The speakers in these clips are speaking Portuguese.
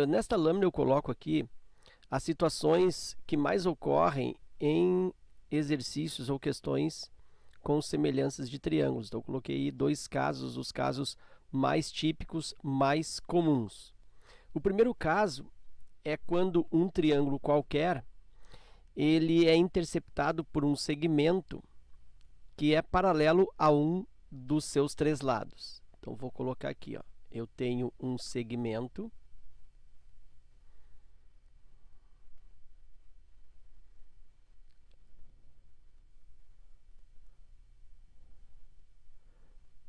Nesta lâmina eu coloco aqui as situações que mais ocorrem em exercícios ou questões com semelhanças de triângulos. Então eu coloquei dois casos, os casos mais típicos, mais comuns. O primeiro caso é quando um triângulo qualquer ele é interceptado por um segmento que é paralelo a um dos seus três lados. Então vou colocar aqui, ó. Eu tenho um segmento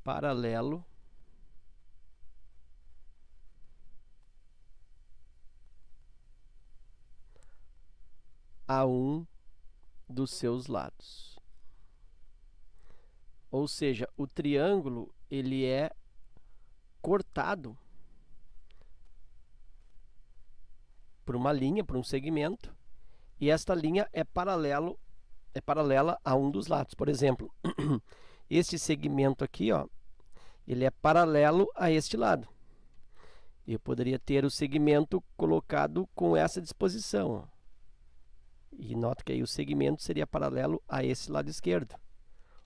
paralelo a um dos seus lados. Ou seja, o triângulo ele é cortado por uma linha, por um segmento, e esta linha é paralela a um dos lados. Por exemplo, este segmento aqui, ó, ele é paralelo a este lado. Eu poderia ter o segmento colocado com essa disposição, ó. E nota que aí o segmento seria paralelo a esse lado esquerdo,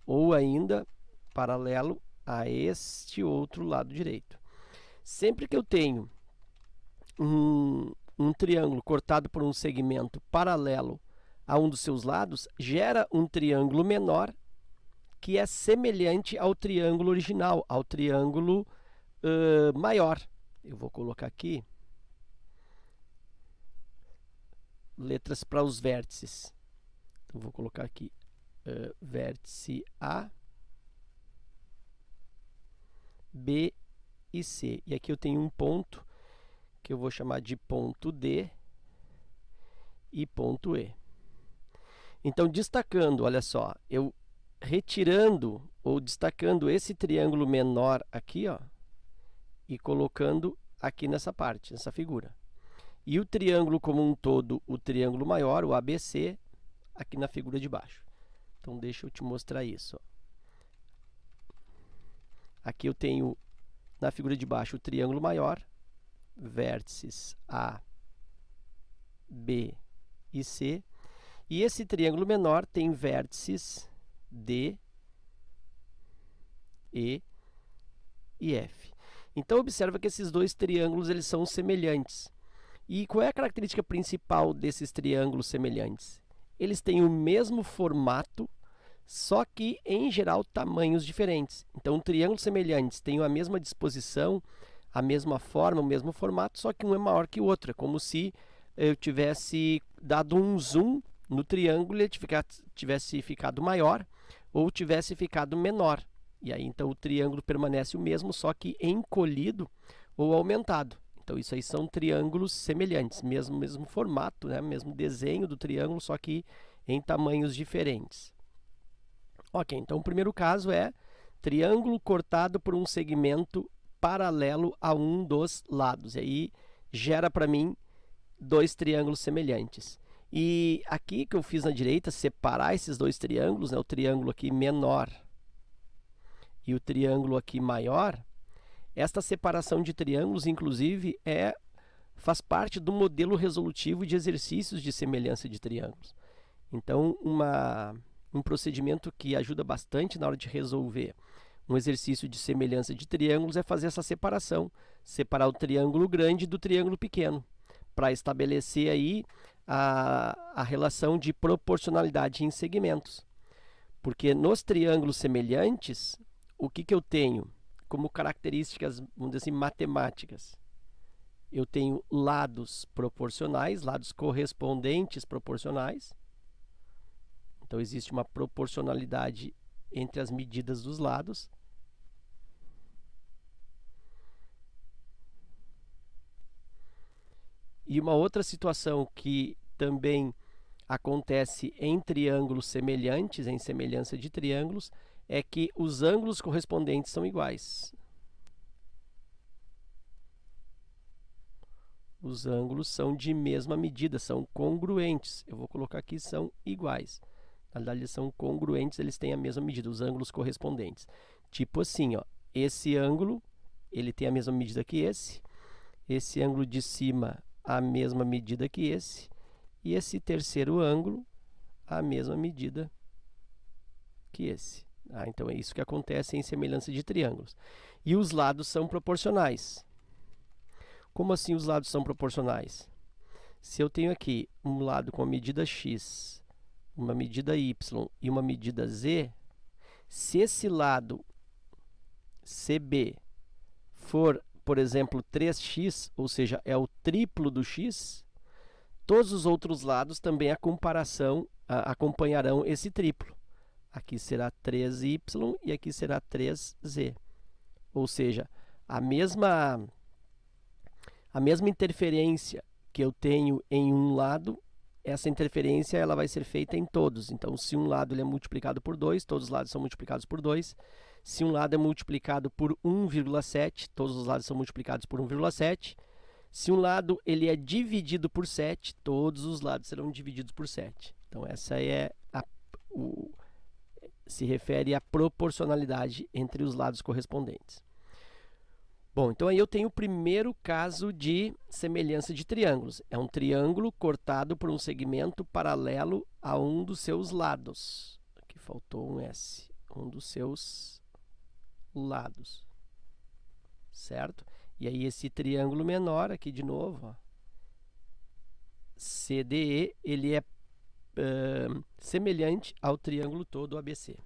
ou ainda paralelo a este outro lado direito. Sempre que eu tenho um triângulo cortado por um segmento paralelo a um dos seus lados, gera um triângulo menor que é semelhante ao triângulo original, ao triângulo maior. Eu vou colocar aqui letras para os vértices. Então, vou colocar aqui vértice A, B e C. E aqui eu tenho um ponto que eu vou chamar de ponto D e ponto E. Então, destacando, olha só, eu retirando ou destacando esse triângulo menor aqui, ó, e colocando aqui nessa parte, nessa figura. E o triângulo como um todo, o triângulo maior, o ABC, aqui na figura de baixo. Então, deixa eu te mostrar isso, ó. Aqui eu tenho, na figura de baixo, o triângulo maior, vértices A, B e C. E esse triângulo menor tem vértices D, E e F. Então, observa que esses dois triângulos eles são semelhantes. E qual é a característica principal desses triângulos semelhantes? Eles têm o mesmo formato, só que, em geral, tamanhos diferentes. Então, triângulos semelhantes têm a mesma disposição, a mesma forma, o mesmo formato, só que um é maior que o outro. É como se eu tivesse dado um zoom no triângulo e ele tivesse ficado maior ou tivesse ficado menor. E aí, então, o triângulo permanece o mesmo, só que encolhido ou aumentado. Então, isso aí são triângulos semelhantes, mesmo formato, né? Mesmo desenho do triângulo, só que em tamanhos diferentes. Ok, então o primeiro caso é triângulo cortado por um segmento paralelo a um dos lados. E aí gera para mim dois triângulos semelhantes. E aqui que eu fiz na direita, separar esses dois triângulos, né? O triângulo aqui menor e o triângulo aqui maior, esta separação de triângulos, inclusive, faz parte do modelo resolutivo de exercícios de semelhança de triângulos. Então, um procedimento que ajuda bastante na hora de resolver um exercício de semelhança de triângulos é fazer essa separação, separar o triângulo grande do triângulo pequeno, para estabelecer aí a relação de proporcionalidade em segmentos. Porque nos triângulos semelhantes, o que eu tenho como características, vamos dizer assim, matemáticas? Eu tenho lados proporcionais, lados correspondentes proporcionais. Então, existe uma proporcionalidade entre as medidas dos lados. E uma outra situação que também acontece em triângulos semelhantes, em semelhança de triângulos, é que os ângulos correspondentes são iguais. Os ângulos são de mesma medida, são congruentes. Eu vou colocar aqui, são iguais. Na verdade, eles são congruentes, eles têm a mesma medida, os ângulos correspondentes. Tipo assim, ó, esse ângulo ele tem a mesma medida que esse, esse ângulo de cima a mesma medida que esse, e esse terceiro ângulo a mesma medida que esse. Então, é isso que acontece em semelhança de triângulos. E os lados são proporcionais. Como assim os lados são proporcionais? Se eu tenho aqui um lado com a medida x, uma medida y e uma medida z, se esse lado CB for, por exemplo, 3x, ou seja, é o triplo do x, todos os outros lados também acompanharão esse triplo. Aqui será 3y e aqui será 3z. Ou seja, a mesma interferência que eu tenho em um lado, essa interferência ela vai ser feita em todos. Então, se um lado ele é multiplicado por 2, todos os lados são multiplicados por 2. Se um lado é multiplicado por 1,7, todos os lados são multiplicados por 1,7. Se um lado ele é dividido por 7, todos os lados serão divididos por 7. Então, essa se refere à proporcionalidade entre os lados correspondentes. Bom, então aí eu tenho o primeiro caso de semelhança de triângulos. É um triângulo cortado por um segmento paralelo a um dos seus lados. Aqui faltou um S. Um dos seus lados. Certo? E aí esse triângulo menor, aqui de novo, ó, CDE, ele é semelhante ao triângulo todo ABC.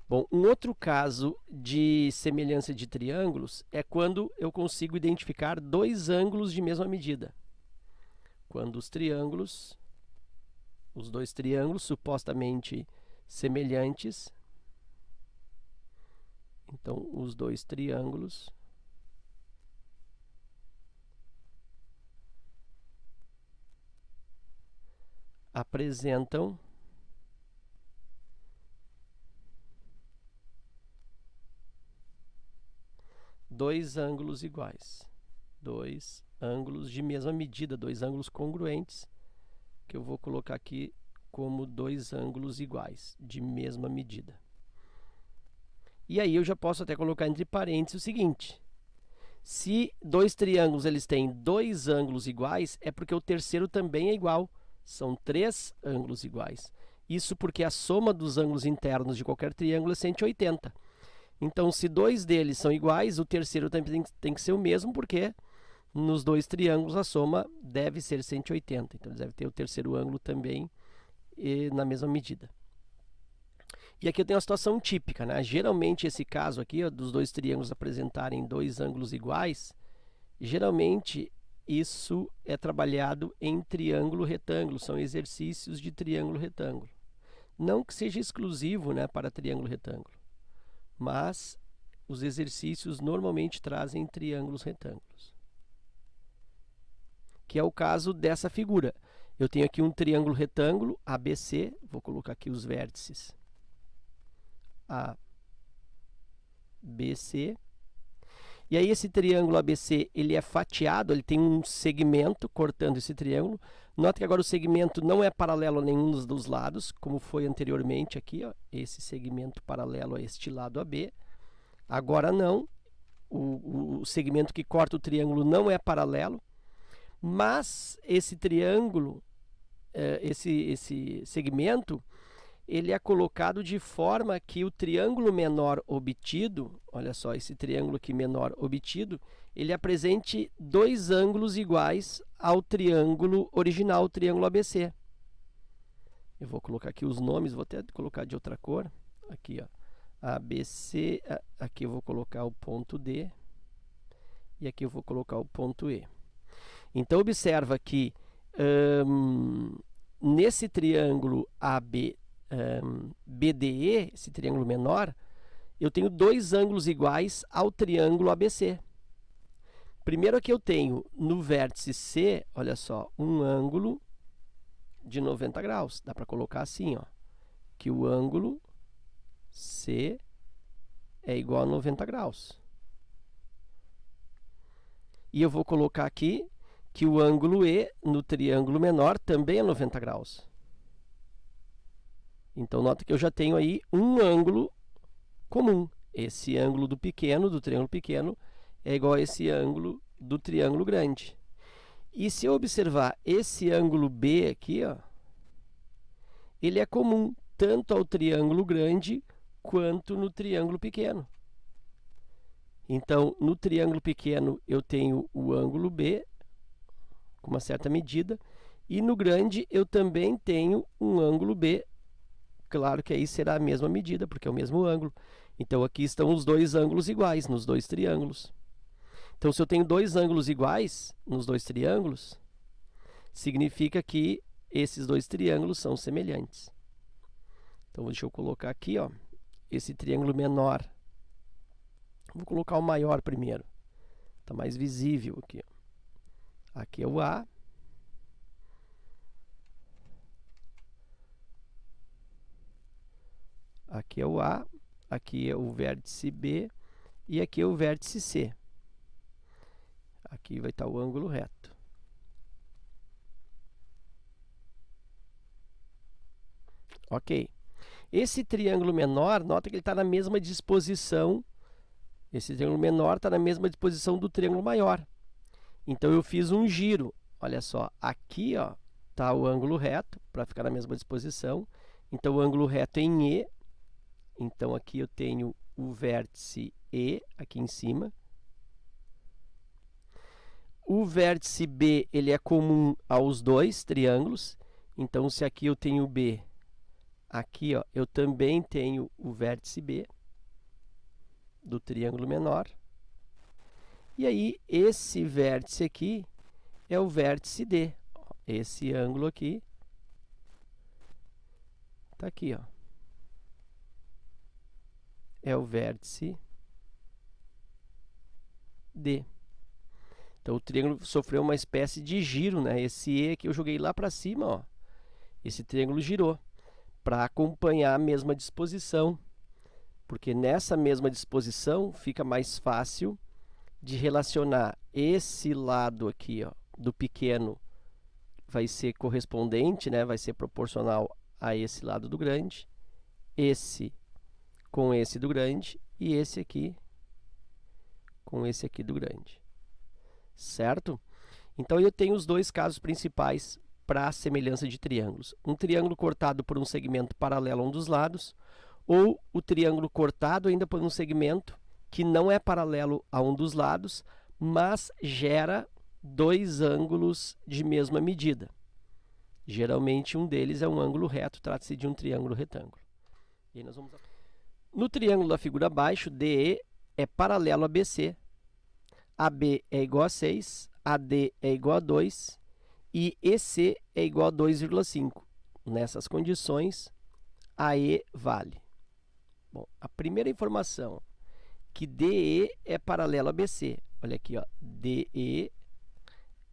Bom, um outro caso de semelhança de triângulos é quando eu consigo identificar dois ângulos de mesma medida. Quando os dois triângulos supostamente semelhantes, então os dois triângulos apresentam dois ângulos iguais, dois ângulos de mesma medida, dois ângulos congruentes, que eu vou colocar aqui como dois ângulos iguais, de mesma medida. E aí eu já posso até colocar entre parênteses o seguinte: se dois triângulos eles têm dois ângulos iguais, é porque o terceiro também é igual, são três ângulos iguais. Isso porque a soma dos ângulos internos de qualquer triângulo é 180. Então, se dois deles são iguais, o terceiro também tem que ser o mesmo, porque nos dois triângulos a soma deve ser 180. Então, eles devem ter o terceiro ângulo também na mesma medida. E aqui eu tenho uma situação típica, né? Geralmente, esse caso aqui, ó, dos dois triângulos apresentarem dois ângulos iguais, geralmente isso é trabalhado em triângulo-retângulo, são exercícios de triângulo-retângulo. Não que seja exclusivo, né, para triângulo-retângulo, mas os exercícios normalmente trazem triângulos retângulos. Que é o caso dessa figura. Eu tenho aqui um triângulo retângulo, ABC, vou colocar aqui os vértices A, B, C. E aí esse triângulo ABC, ele é fatiado, ele tem um segmento cortando esse triângulo. Nota que agora o segmento não é paralelo a nenhum dos lados, como foi anteriormente aqui, ó, esse segmento paralelo a este lado AB. Agora não, o segmento que corta o triângulo não é paralelo, mas esse triângulo, esse segmento, ele é colocado de forma que o triângulo menor obtido, olha só, esse triângulo aqui menor obtido, ele apresente dois ângulos iguais ao triângulo original, o triângulo ABC. Eu vou colocar aqui os nomes, vou até colocar de outra cor. Aqui, ó, ABC, aqui eu vou colocar o ponto D e aqui eu vou colocar o ponto E. Então, observa que nesse triângulo BDE, esse triângulo menor, eu tenho dois ângulos iguais ao triângulo ABC. Primeiro aqui eu tenho no vértice C, olha só, um ângulo de 90 graus. Dá para colocar assim, ó, que o ângulo C é igual a 90 graus. E eu vou colocar aqui que o ângulo E no triângulo menor também é 90 graus. Então, nota que eu já tenho aí um ângulo comum. Esse ângulo do triângulo pequeno, é igual a esse ângulo do triângulo grande. E se eu observar esse ângulo B aqui, ó, ele é comum tanto ao triângulo grande quanto no triângulo pequeno. Então, no triângulo pequeno, eu tenho o ângulo B com uma certa medida, e no grande eu também tenho um ângulo B. Claro que aí será a mesma medida, porque é o mesmo ângulo. Então, aqui estão os dois ângulos iguais nos dois triângulos. Então, se eu tenho dois ângulos iguais nos dois triângulos, significa que esses dois triângulos são semelhantes. Então, deixa eu colocar aqui, ó, esse triângulo menor. Vou colocar o maior primeiro. Está mais visível aqui. Aqui é o A. Aqui é o A. Aqui é o vértice B. E aqui é o vértice C. Aqui vai estar o ângulo reto. Ok. Esse triângulo menor, nota que ele está na mesma disposição. Esse triângulo menor está na mesma disposição do triângulo maior. Então, eu fiz um giro. Olha só, aqui está o ângulo reto, para ficar na mesma disposição. Então, o ângulo reto é em E. Então, aqui eu tenho o vértice E, aqui em cima. O vértice B, ele é comum aos dois triângulos. Então, se aqui eu tenho B, aqui eu também tenho o vértice B do triângulo menor. E aí, esse vértice aqui é o vértice D. Esse ângulo aqui está aqui, ó. É o vértice D. Então, o triângulo sofreu uma espécie de giro, né? Esse E que eu joguei lá para cima, ó. Esse triângulo girou para acompanhar a mesma disposição. Porque nessa mesma disposição fica mais fácil de relacionar esse lado aqui, ó, do pequeno, vai ser correspondente, né? Vai ser proporcional a esse lado do grande. Esse com esse do grande e esse aqui com esse aqui do grande. Certo? Então, eu tenho os dois casos principais para a semelhança de triângulos. Um triângulo cortado por um segmento paralelo a um dos lados, ou o triângulo cortado ainda por um segmento que não é paralelo a um dos lados, mas gera dois ângulos de mesma medida. Geralmente, um deles é um ângulo reto, trata-se de um triângulo retângulo. E aí nós vamos... No triângulo da figura abaixo, DE é paralelo a BC, AB é igual a 6, AD é igual a 2 e EC é igual a 2,5. Nessas condições, AE vale. Bom, a primeira informação, que DE é paralelo a BC. Olha aqui, ó, DE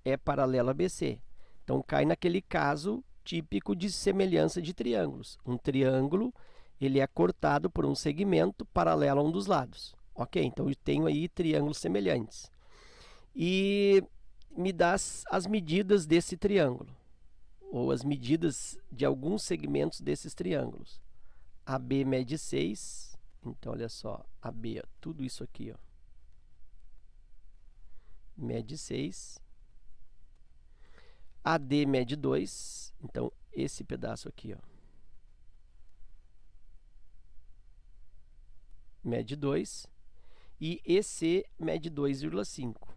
é paralelo a BC. Então, cai naquele caso típico de semelhança de triângulos. Um triângulo, ele é cortado por um segmento paralelo a um dos lados. Ok, então eu tenho aí triângulos semelhantes. E me dá as medidas desse triângulo, ou as medidas de alguns segmentos desses triângulos. AB mede 6, então olha só, AB, ó, tudo isso aqui, ó, mede 6. AD mede 2, então esse pedaço aqui, ó, mede 2. E EC mede 2,5.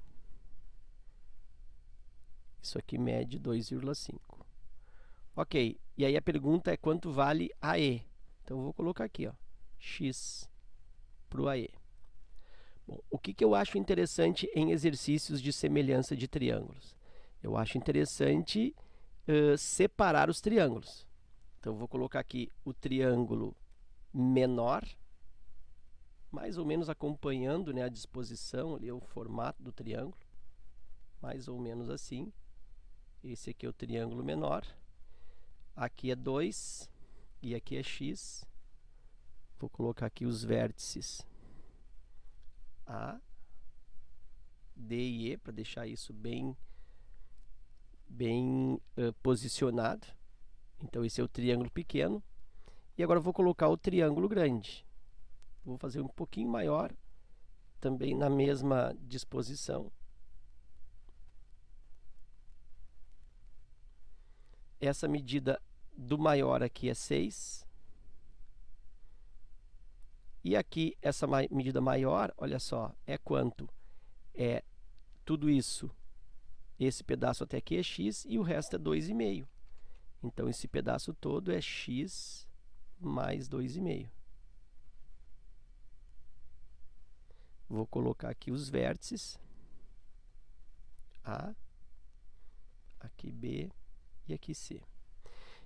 Isso aqui mede 2,5. Ok, e aí a pergunta é quanto vale AE. Então, eu vou colocar aqui, ó, X para o AE. Bom, o que eu acho interessante em exercícios de semelhança de triângulos? Eu acho interessante separar os triângulos. Então, eu vou colocar aqui o triângulo menor, mais ou menos acompanhando, né, a disposição, ali, o formato do triângulo, mais ou menos assim. Esse aqui é o triângulo menor, aqui é 2 e aqui é x. Vou colocar aqui os vértices A, D e E, para deixar isso bem posicionado. Então, esse é o triângulo pequeno. E agora eu vou colocar o triângulo grande. Vou fazer um pouquinho maior, também na mesma disposição. essa medida do maior aqui é 6. E aqui, essa medida maior, olha só, é quanto? É tudo isso, esse pedaço até aqui é x e o resto é 2,5. Então, esse pedaço todo é x mais 2,5. Vou colocar aqui os vértices. A, aqui B e aqui C.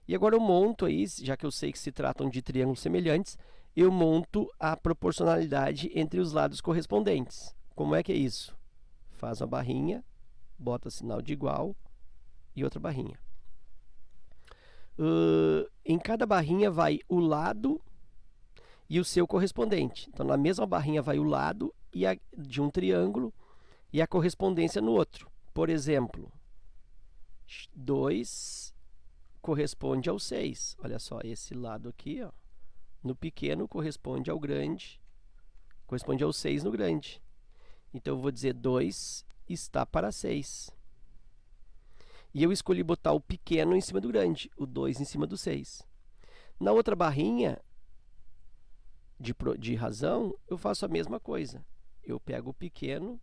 E agora eu monto aí, já que eu sei que se tratam de triângulos semelhantes, eu monto a proporcionalidade entre os lados correspondentes. Como é que é isso? Faz uma barrinha, bota sinal de igual e outra barrinha. Em cada barrinha vai o lado e o seu correspondente. Então, na mesma barrinha vai o lado de um triângulo e a correspondência no outro. Por exemplo, 2 corresponde ao 6. Olha só, esse lado aqui, ó, no pequeno corresponde ao grande, corresponde ao 6 no grande. Então, eu vou dizer 2 está para 6. E eu escolhi botar o pequeno em cima do grande, o 2 em cima do 6. Na outra barrinha de razão, eu faço a mesma coisa. Eu pego o pequeno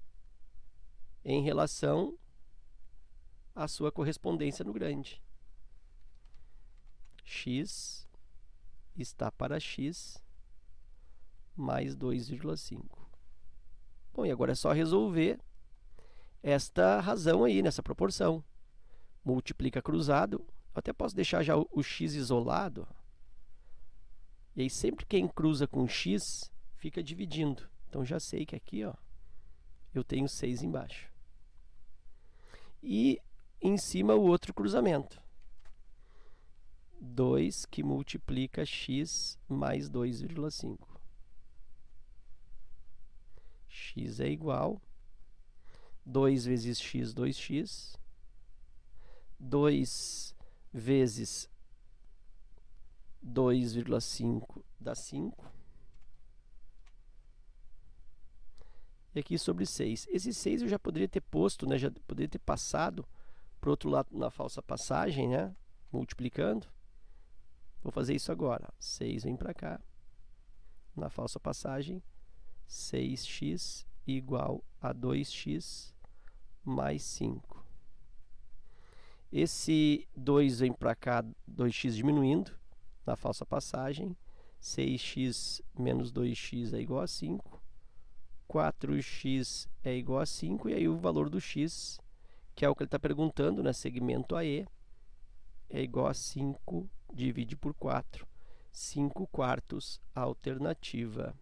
em relação à sua correspondência no grande. X está para x mais 2,5. Bom, e agora é só resolver esta razão aí, nessa proporção. Multiplica cruzado. Eu até posso deixar já o x isolado. E aí, sempre quem cruza com x, fica dividindo. Então, já sei que aqui, ó, eu tenho 6 embaixo. E em cima o outro cruzamento. 2 que multiplica x mais 2,5. X é igual 2 vezes x, 2x. 2 vezes 2,5 dá 5. E aqui sobre 6. Esse 6 eu já poderia ter posto, né? Já poderia ter passado para o outro lado na falsa passagem, né? Multiplicando. Vou fazer isso agora. 6 vem para cá. Na falsa passagem, 6x igual a 2x mais 5. Esse 2 vem para cá, 2x diminuindo. Na falsa passagem, 6x menos 2x é igual a 5. 4x é igual a 5. E aí o valor do x, que é o que ele está perguntando, né? Segmento AE, é igual a 5 divide por 4. 5 quartos, alternativa